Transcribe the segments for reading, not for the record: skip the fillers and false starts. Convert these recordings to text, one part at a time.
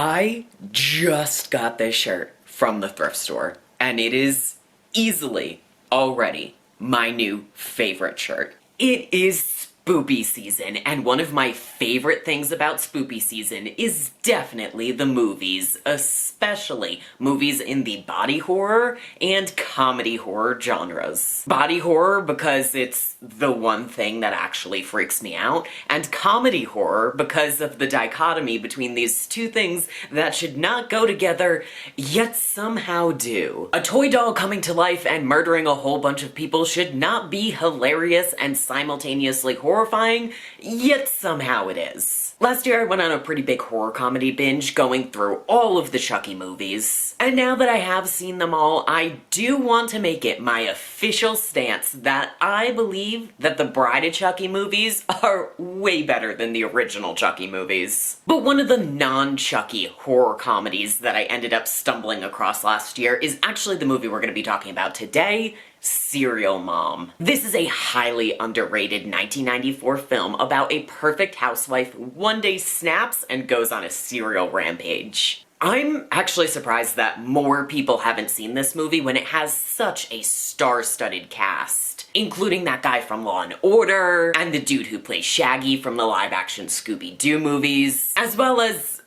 I just got this shirt from the thrift store, and it is easily already my new favorite shirt. It is spoopy season, and one of my favorite things about spoopy season is definitely the movies, especially movies in the body horror and comedy horror genres. Body horror because it's the one thing that actually freaks me out, and comedy horror because of the dichotomy between these two things that should not go together, yet somehow do. A toy doll coming to life and murdering a whole bunch of people should not be hilarious and simultaneously horrifying, yet somehow it is. Last year I went on a pretty big horror comedy binge going through all of the Chucky movies, and now that I have seen them all, I do want to make it my official stance that I believe that the Bride of Chucky movies are way better than the original Chucky movies. But one of the non-Chucky horror comedies that I ended up stumbling across last year is actually the movie we're going to be talking about today, Serial Mom. This is a highly underrated 1994 film about a perfect housewife who one day snaps and goes on a serial rampage. I'm actually surprised that more people haven't seen this movie when it has such a star-studded cast, including that guy from Law & Order, and the dude who plays Shaggy from the live-action Scooby-Doo movies, as well as,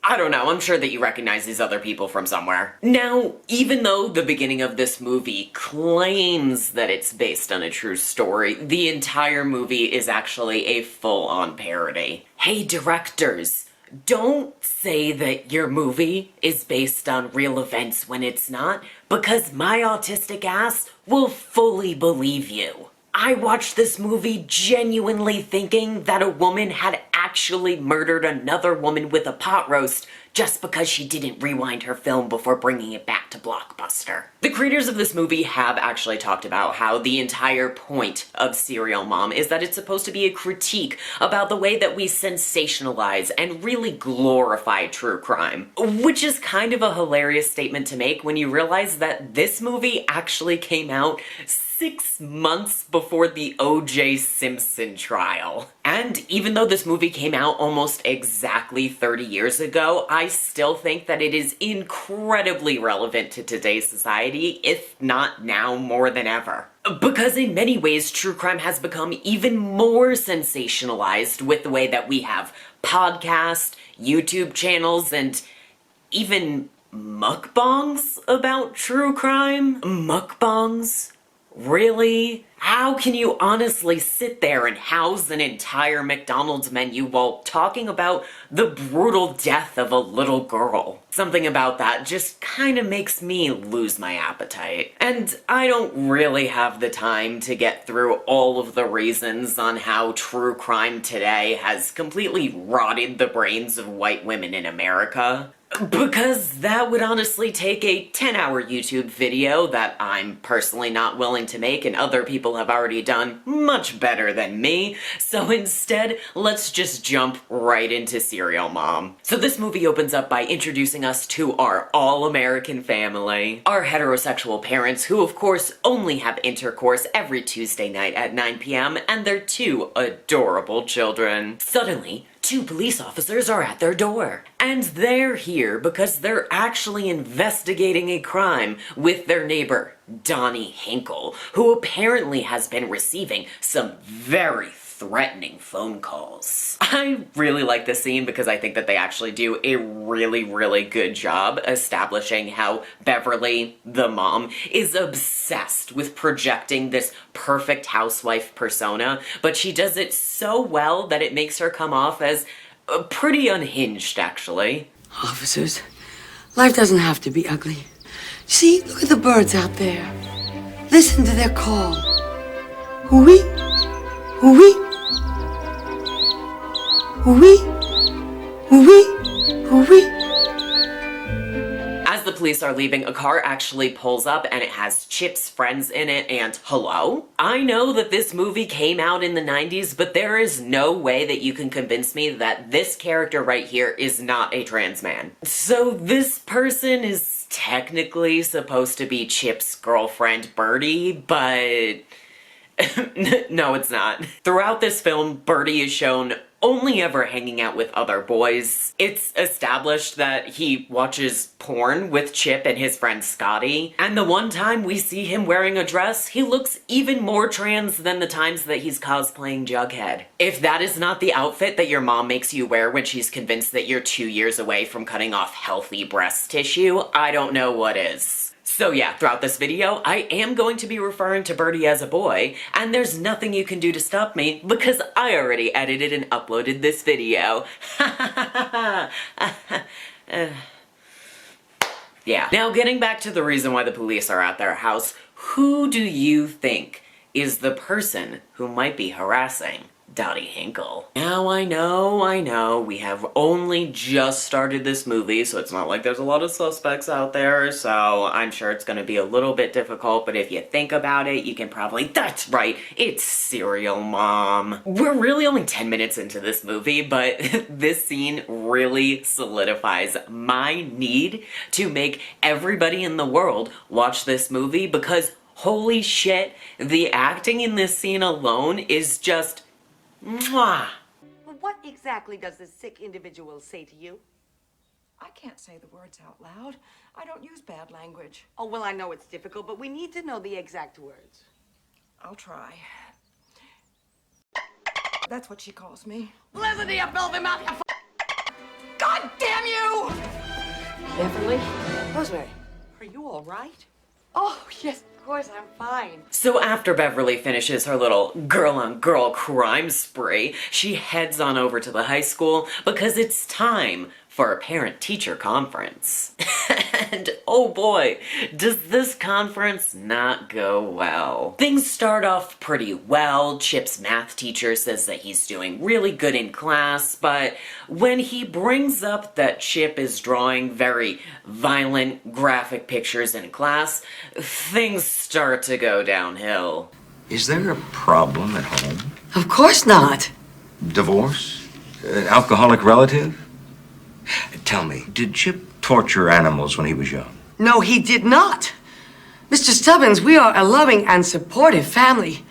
I don't know, I'm sure that you recognize these other people from somewhere. Now, even though the beginning of this movie claims that it's based on a true story, the entire movie is actually a full-on parody. Hey directors, don't say that your movie is based on real events when it's not, because my autistic ass will fully believe you. I watched this movie genuinely thinking that a woman had actually murdered another woman with a pot roast just because she didn't rewind her film before bringing it back to Blockbuster. The creators of this movie have actually talked about how the entire point of Serial Mom is that it's supposed to be a critique about the way that we sensationalize and really glorify true crime. Which is kind of a hilarious statement to make when you realize that this movie actually came out 6 months before the O.J. Simpson trial. And even though this movie came out almost exactly 30 years ago, I still think that it is incredibly relevant to today's society, if not now more than ever. Because in many ways, true crime has become even more sensationalized with the way that we have podcasts, YouTube channels, and even mukbangs about true crime. Mukbangs? Really? How can you honestly sit there and house an entire McDonald's menu while talking about the brutal death of a little girl? Something about that just kind of makes me lose my appetite. And I don't really have the time to get through all of the reasons on how true crime today has completely rotted the brains of white women in America. Because that would honestly take a 10-hour YouTube video that I'm personally not willing to make and other people have already done much better than me. So instead, let's just jump right into Serial Mom. So this movie opens up by introducing us to our all-American family. Our heterosexual parents, who of course only have intercourse every Tuesday night at 9 p.m. and their 2 adorable children. Suddenly, 2 police officers are at their door. And they're here because they're actually investigating a crime with their neighbor, Donnie Hinkle, who apparently has been receiving some very threatening phone calls. I really like this scene because I think that they actually do a really good job establishing how Beverly, the mom, is obsessed with projecting this perfect housewife persona, but she does it so well that it makes her come off as pretty unhinged, actually. Officers, life doesn't have to be ugly. See, look at the birds out there. Listen to their call. Hooey, hooey, hooey, hooey, hooey. As the police are leaving, a car actually pulls up and it has Chip's friends in it, and hello? I know that this movie came out in the 90s, but there is no way that you can convince me that this character right here is not a trans man. So this person is technically supposed to be Chip's girlfriend, Birdie, but no, it's not. Throughout this film, Birdie is shown only ever hanging out with other boys. It's established that he watches porn with Chip and his friend Scotty, and the one time we see him wearing a dress, he looks even more trans than the times that he's cosplaying Jughead. If that is not the outfit that your mom makes you wear when she's convinced that you're 2 years away from cutting off healthy breast tissue, I don't know what is. So yeah, throughout this video, I am going to be referring to Birdie as a boy, and there's nothing you can do to stop me because I already edited and uploaded this video. Yeah. Now getting back to the reason why the police are at their house, who do you think is the person who might be harassing Dottie Hinkle? Now I know, we have only just started this movie, so it's not like there's a lot of suspects out there, so I'm sure it's gonna be a little bit difficult, but if you think about it, you can probably, that's right, it's Serial Mom. We're really only 10 minutes into this movie, but this scene really solidifies my need to make everybody in the world watch this movie because holy shit, the acting in this scene alone is just mwah. Well, what exactly does this sick individual say to you? I can't say the words out loud. I don't use bad language. Oh, well, I know it's difficult, but we need to know the exact words. I'll try. That's what she calls me. Listen to you, filthy mouth, you God damn you! Beverly? Rosemary, are you all right? Oh, yes, of course, I'm fine. So after Beverly finishes her little girl-on-girl crime spree, she heads on over to the high school because it's time for a parent-teacher conference. And oh boy, does this conference not go well. Things start off pretty well. Chip's math teacher says that he's doing really good in class, but when he brings up that Chip is drawing very violent, graphic pictures in class, things start to go downhill. Is there a problem at home? Of course not. Divorce? An alcoholic relative? Tell me, did Chip torture animals when he was young? No, he did not. Mr. Stubbins, we are a loving and supportive family.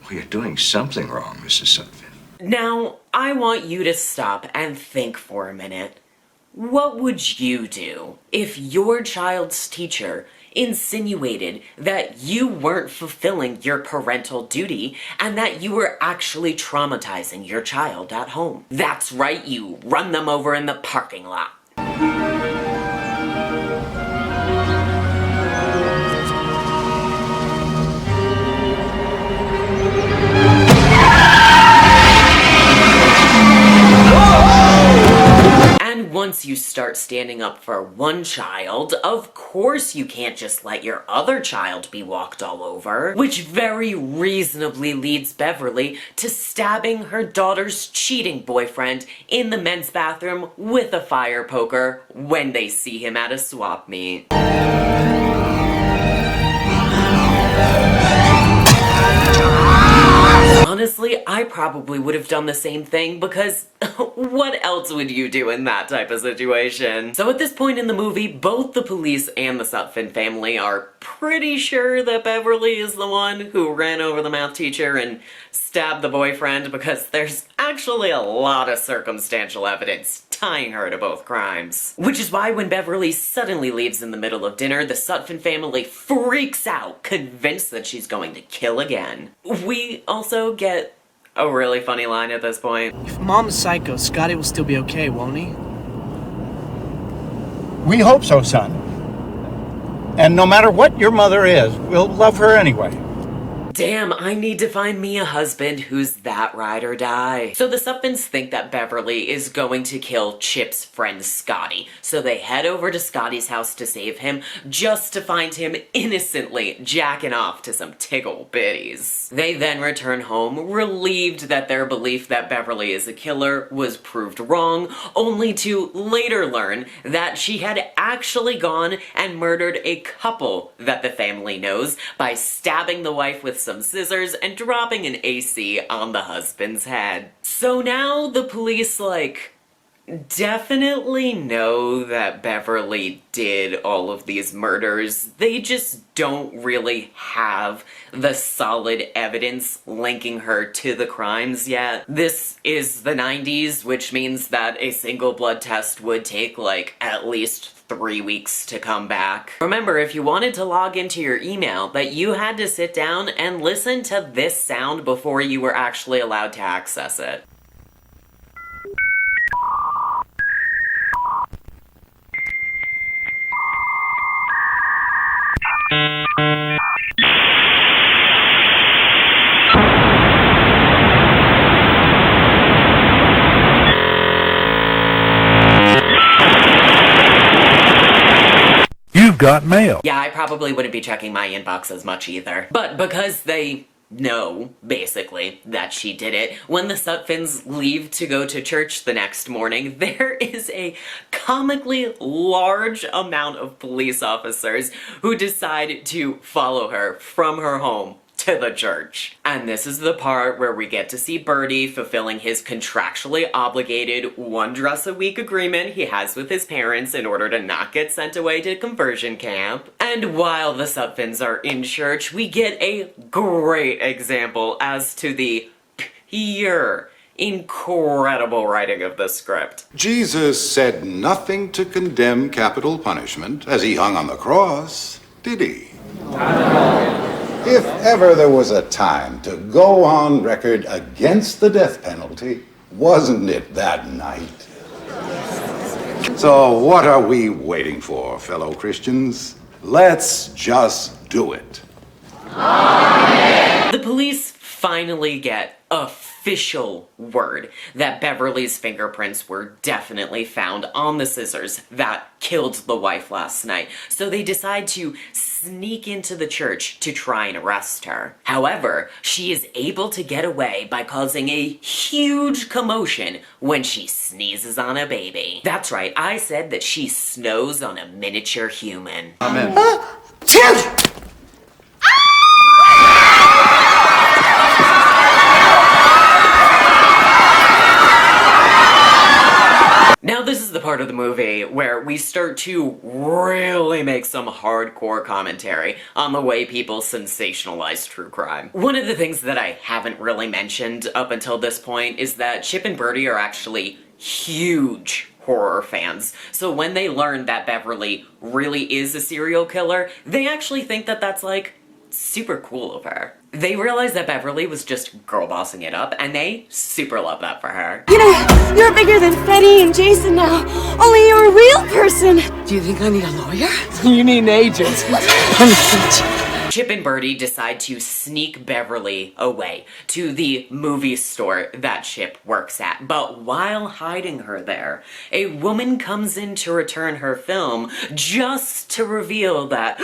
Well, you're doing something wrong, Mrs. Sutphin. Now, I want you to stop and think for a minute. What would you do if your child's teacher insinuated that you weren't fulfilling your parental duty and that you were actually traumatizing your child at home? That's right, you run them over in the parking lot. And once you start standing up for one child, of course you can't just let your other child be walked all over, which very reasonably leads Beverly to stabbing her daughter's cheating boyfriend in the men's bathroom with a fire poker when they see him at a swap meet. Honestly, I probably would have done the same thing because what else would you do in that type of situation? So at this point in the movie, both the police and the Sutphin family are pretty sure that Beverly is the one who ran over the math teacher and stabbed the boyfriend because there's actually a lot of circumstantial evidence tying her to both crimes. Which is why when Beverly suddenly leaves in the middle of dinner, the Sutphin family freaks out, convinced that she's going to kill again. We also get a really funny line at this point. If Mom's psycho, Scotty will still be okay, won't he? We hope so, son. And no matter what your mother is, we'll love her anyway. Damn, I need to find me a husband who's that ride or die. So the Sutphins think that Beverly is going to kill Chip's friend Scotty, so they head over to Scotty's house to save him, just to find him innocently jacking off to some tickle bitties. They then return home, relieved that their belief that Beverly is a killer was proved wrong, only to later learn that she had actually gone and murdered a couple that the family knows by stabbing the wife with some scissors and dropping an AC on the husband's head. So now the police, definitely know that Beverly did all of these murders. They just don't really have the solid evidence linking her to the crimes yet. This is the 90s, which means that a single blood test would take like at least 3 weeks to come back. Remember, if you wanted to log into your email, that you had to sit down and listen to this sound before you were actually allowed to access it. You've got mail. Yeah, I probably wouldn't be checking my inbox as much either. But because they know, basically, that she did it, when the Sutphins leave to go to church the next morning, there is a comically large amount of police officers who decide to follow her from her home to the church. And this is the part where we get to see Birdie fulfilling his contractually obligated one dress a week agreement he has with his parents in order to not get sent away to conversion camp. And while the Sutphins are in church, we get a great example as to the pure, incredible writing of the script. Jesus said nothing to condemn capital punishment as he hung on the cross, did he? If ever there was a time to go on record against the death penalty, wasn't it that night? So what are we waiting for, fellow Christians? Let's just do it. The police finally get official word that Beverly's fingerprints were definitely found on the scissors that killed the wife last night, so they decide to sneak into the church to try and arrest her. However, she is able to get away by causing a huge commotion when she sneezes on a baby. That's right, I said that she snows on a miniature human. Amen. Now this is the part of the movie where we start to really make some hardcore commentary on the way people sensationalize true crime. One of the things that I haven't really mentioned up until this point is that Chip and Birdie are actually huge horror fans. So when they learn that Beverly really is a serial killer, they actually think that that's like super cool of her. They realize that Beverly was just girl bossing it up, and they super love that for her. You know, you're bigger than Freddy and Jason now. Only you're a real person. Do you think I need a lawyer? You need an agent. Chip and Birdie decide to sneak Beverly away to the movie store that Chip works at. But while hiding her there, a woman comes in to return her film just to reveal that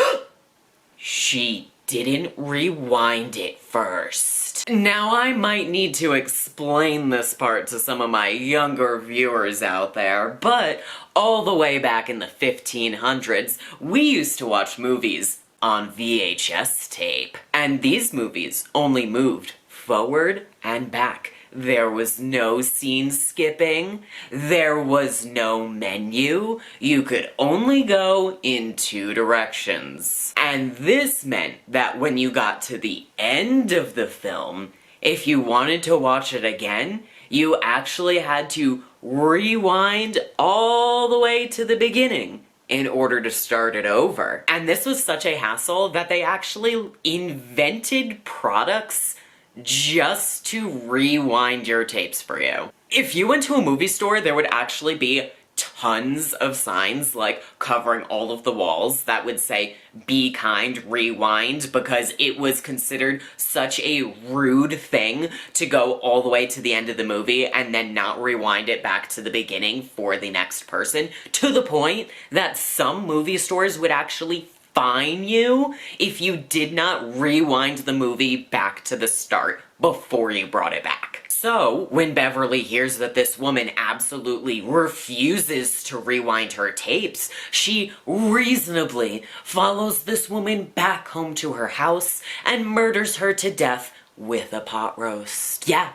she didn't rewind it first. Now, I might need to explain this part to some of my younger viewers out there, but all the way back in the 1500s, we used to watch movies on VHS tape. And these movies only moved forward and back. There was no scene skipping. There was no menu. You could only go in 2 directions. And this meant that when you got to the end of the film, if you wanted to watch it again, you actually had to rewind all the way to the beginning in order to start it over. And this was such a hassle that they actually invented products just to rewind your tapes for you. If you went to a movie store, there would actually be tons of signs, like, covering all of the walls that would say, "Be kind, rewind," because it was considered such a rude thing to go all the way to the end of the movie and then not rewind it back to the beginning for the next person, to the point that some movie stores would actually fine you if you did not rewind the movie back to the start before you brought it back. So, when Beverly hears that this woman absolutely refuses to rewind her tapes, she reasonably follows this woman back home to her house and murders her to death with a pot roast. Yeah,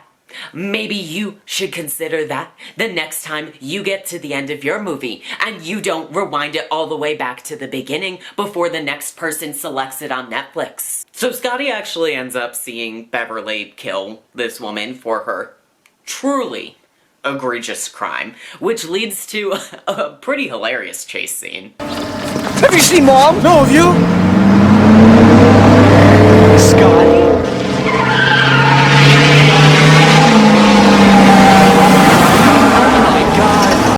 Maybe you should consider that the next time you get to the end of your movie and you don't rewind it all the way back to the beginning before the next person selects it on Netflix. So Scotty actually ends up seeing Beverly kill this woman for her truly egregious crime, which leads to a pretty hilarious chase scene. Have you seen Mom? No, have you? Scotty?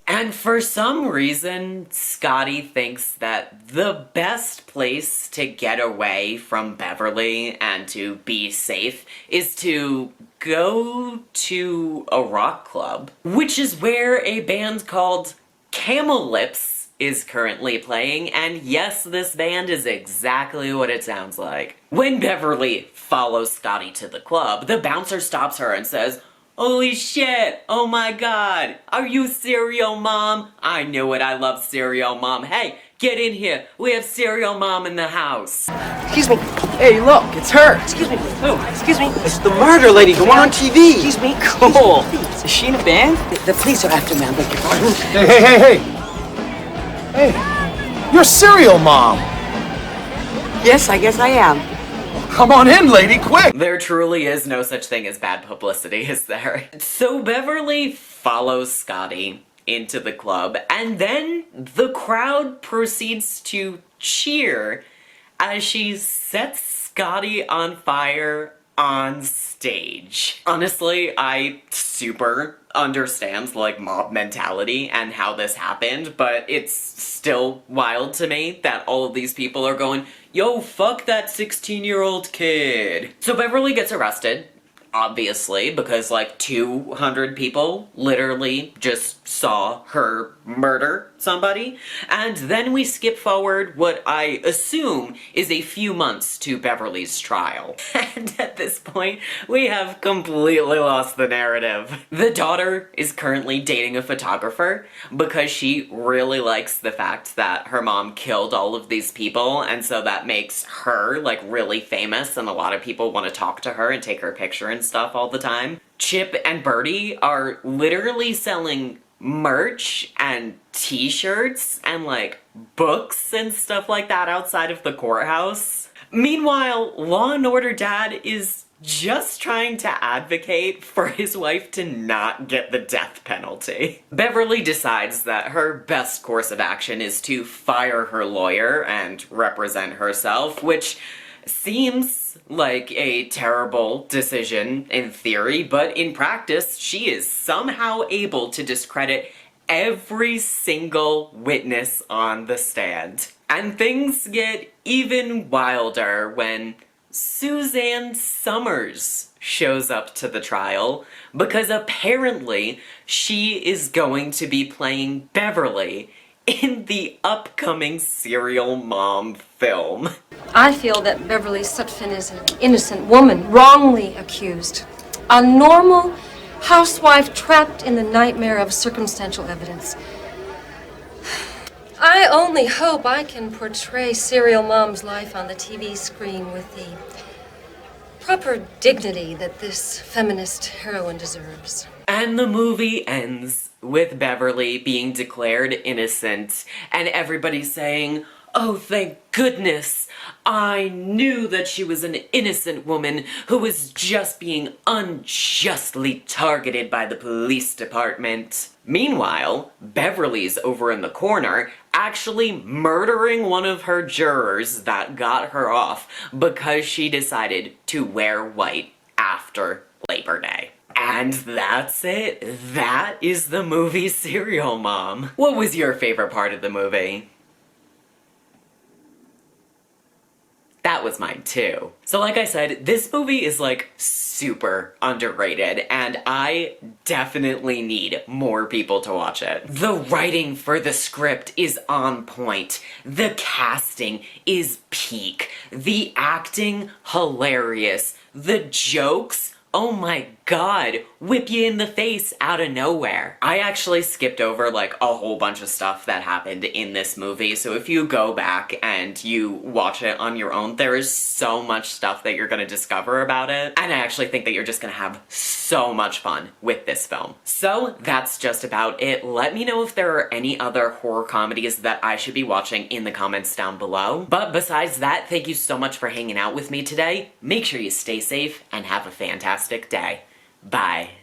And for some reason, Scotty thinks that the best place to get away from Beverly and to be safe is to go to a rock club, which is where a band called Camel Lips is currently playing, and yes, this band is exactly what it sounds like. When Beverly follows Scotty to the club, the bouncer stops her and says, "Holy shit, oh my god, are you Serial Mom? I knew it, I love Serial Mom. Hey, get in here, we have Serial Mom in the house." Excuse me. Hey, look, it's her. Excuse me. Who? Excuse me. It's the murder lady, the one on TV. Excuse me. Cool. Is she in a band? The police are after me, I beg your pardon. Hey. Hey, you're Serial Mom. Yes, I guess I am. Come on in, lady, quick. There truly is no such thing as bad publicity, is there? So Beverly follows Scotty into the club, and then the crowd proceeds to cheer as she sets Scotty on fire on stage. Honestly, I super understand, like, mob mentality and how this happened, but it's still wild to me that all of these people are going, "Yo, fuck that 16-year-old kid." So Beverly gets arrested, obviously, because like 200 people literally just saw her murder somebody. And then we skip forward what I assume is a few months to Beverly's trial. And at this point, we have completely lost the narrative. The daughter is currently dating a photographer because she really likes the fact that her mom killed all of these people, and so that makes her like really famous and a lot of people want to talk to her and take her picture and stuff all the time. Chip and Birdie are literally selling merch and t-shirts and like books and stuff like that outside of the courthouse. Meanwhile, Law and Order Dad is just trying to advocate for his wife to not get the death penalty. Beverly decides that her best course of action is to fire her lawyer and represent herself, which seems like a terrible decision in theory, but in practice, she is somehow able to discredit every single witness on the stand. And things get even wilder when Suzanne Summers shows up to the trial, because apparently she is going to be playing Beverly in the upcoming Serial Mom film. I feel that Beverly Sutphin is an innocent woman, wrongly accused. A normal housewife trapped in the nightmare of circumstantial evidence. I only hope I can portray Serial Mom's life on the TV screen with the proper dignity that this feminist heroine deserves. And the movie ends with Beverly being declared innocent and everybody saying, "Oh, thank goodness, I knew that she was an innocent woman who was just being unjustly targeted by the police department." Meanwhile, Beverly's over in the corner actually murdering one of her jurors that got her off because she decided to wear white after Labor Day. And that's it. That is the movie Serial Mom. What was your favorite part of the movie? That was mine too. So like I said, this movie is like super underrated and I definitely need more people to watch it. The writing for the script is on point. The casting is peak. The acting, hilarious. The jokes, oh my god, whip you in the face out of nowhere. I actually skipped over like a whole bunch of stuff that happened in this movie, so if you go back and you watch it on your own, there is so much stuff that you're gonna discover about it, and I actually think that you're just gonna have so much fun with this film. So that's just about it. Let me know if there are any other horror comedies that I should be watching in the comments down below. But besides that, thank you so much for hanging out with me today. Make sure you stay safe and have a fantastic day. Bye.